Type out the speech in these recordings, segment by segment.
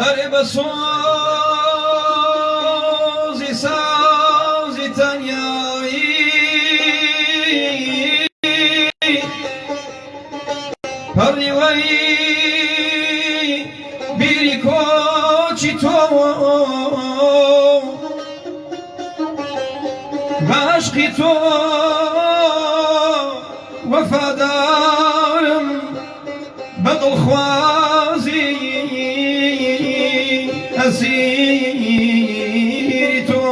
هەرێ بە سۆزی سازی تەنیایی پەڕیوەی بیری کۆچی تۆ عشقی تۆ وەفادارم بە دڵخوازی ئەسیری تۆ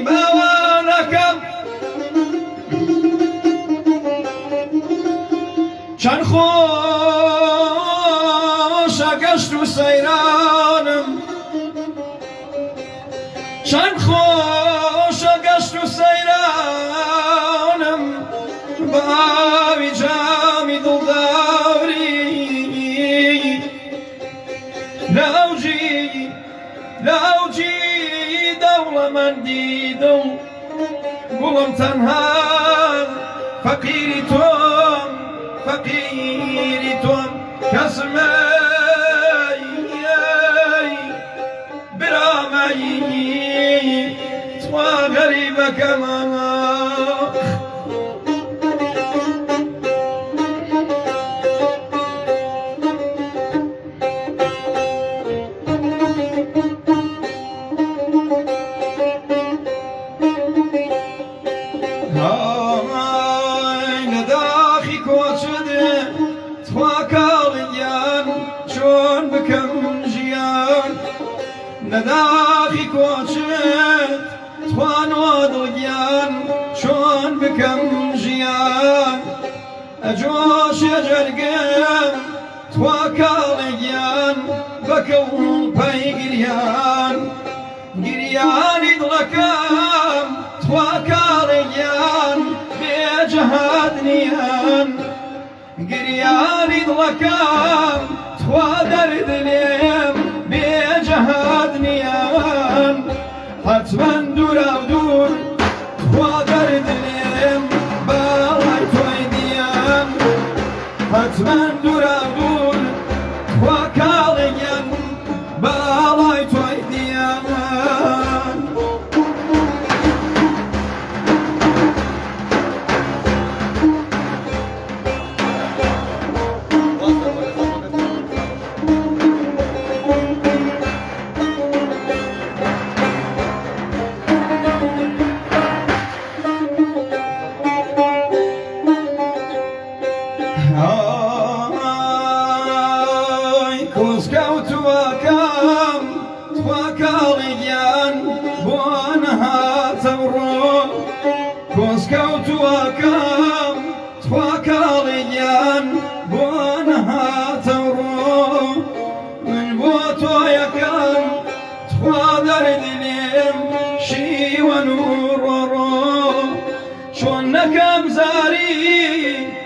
باوانەکەم چەند خۆشە گەشت و سەیرانم چەند خۆشە گەشت و سەیرانم بە ئاوی جامی دڵداری لە ئەوجی دەوڵەمەندی دڵ گوڵم تەنها فەقیری تۆم فەقیری تۆم کەسمەی برامەی توا غەریبەکەمە لەداخی کۆچدێ توا کاڵیان چۆن بکەم ژیان لەداخی کۆچێت توانۆ دڵگیان چۆن بکەم ژیان ئەجۆشێ جەرگم توا کاڵیان بەکەون پەیگریان گریانی دڵەکەم توا کاڵیان بێجەهات نیان گریانی دڵەکەم توا دەردلێم بێجەهات نیان حەتمەن دوورە دوور توا دەردلێم باڵای تۆی دیان حەتمەن دوورە دوور توا کاڵیان باڵای تۆی دیان کۆزگەوتووەکەم توا کاڵیان بۆ نەهاتەوڕۆ کۆزگەوتووەکەم توا کاڵیان بۆ نەهاتەوڕۆ من بۆ تۆ یەکەم توا دەردلێم شیوەن و ڕۆڕۆ چۆن نەکەم زاری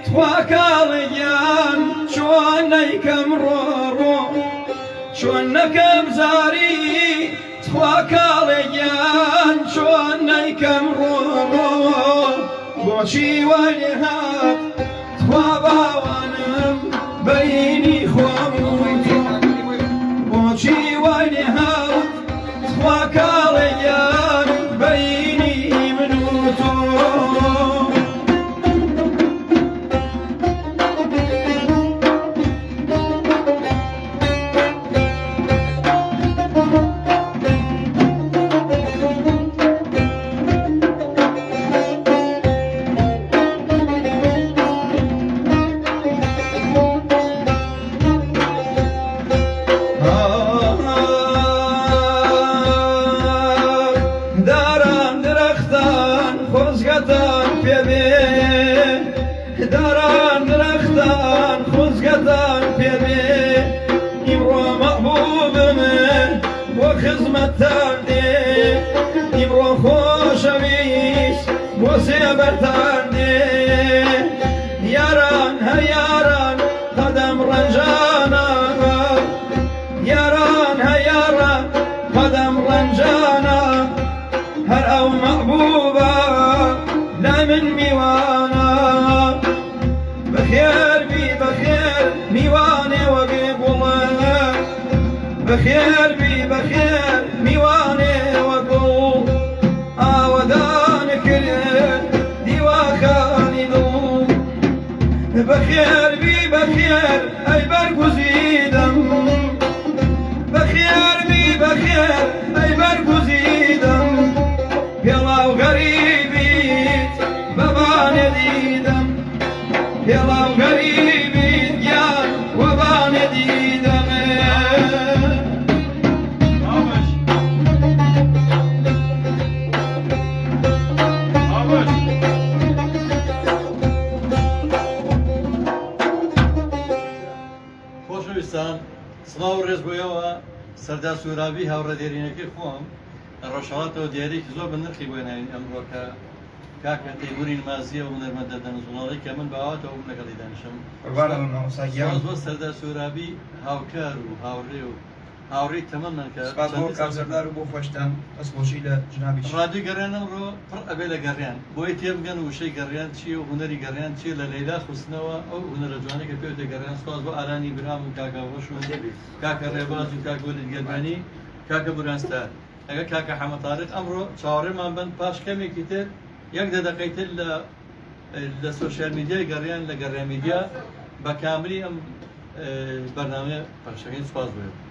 توا کاڵیان چۆن نەیکەم ڕۆڕۆ چۆن نەکەم زاری توا کاڵیان چۆن نەیکەم ڕۆڕۆ بۆچی وای لێ هات توا باوانم بەینی خۆم و تۆ بۆچی وای لێ هات توا کاڵیان بەینی من و تۆ داران درختان خۆزگەتان پێبێ ئیمڕۆ مەحبوبمە بۆ خزمەتتان دێ ئیمڕۆ خۆشەویست بۆ سێبەرتان دێ یاران هەر یاران قەدەم ڕەنجانە یاران هەر یاران قەدەم ڕەنجانە هەر ئەو مەحبوب بخير بي بخير ميواني وقو آودان كريت ديواخاني دو بخير بي بخير أي برقزيدم بخير بي بخير أي برقزيدم يلا وغريبيت باباني ديدم يلا وغريبيت يا وباني ديدم خۆشەویستان سڵاو و ڕێز بۆیەوە سەردا سوورابی هاوڕێدێرینەکەی خۆم ڕۆژهڵاتەوە دیارێکی زۆر بە نرخی بۆ ناوین ئەمڕۆ کە کاکە تەیموری نمازیە و هونەرمەندە دەنزوڵاڵی کە من باواتەوە بووم لەگەڵی دانیشم زۆر سەردا سوورابی هاوکار و هاوڕێ و هاوڕێی تەمەمان کە کابزەردار و بۆ خۆشتان ئەسپۆشی لە جنابی ڕادیو گەڕیان ئەمڕۆ پڕ ئەبێ لە گەڕیان بۆی تێبگەن وشەی گەڕیان چیە و هونەری گەڕیان چیە لە لەیلا خوستنەوە ئەو هونەرە جوانەکە پێوتە گەڕیان سپاس بۆ ئارانی برام و کاکە ڕۆژ و کاکە ڕێباز و کاکە وەلید گەلبانی کاکە بورانستار ئەگە کاکە حەمەد تاریق ئەمڕۆ چاوەڕێمان بن پاش کەمێکی تر یەک دەدەقەی تر لە سۆشیال میدیای گەڕیان لە گەڕیان میدیا بە کاملی ئەم بەرنامە پەخشەکەی سپاس بێت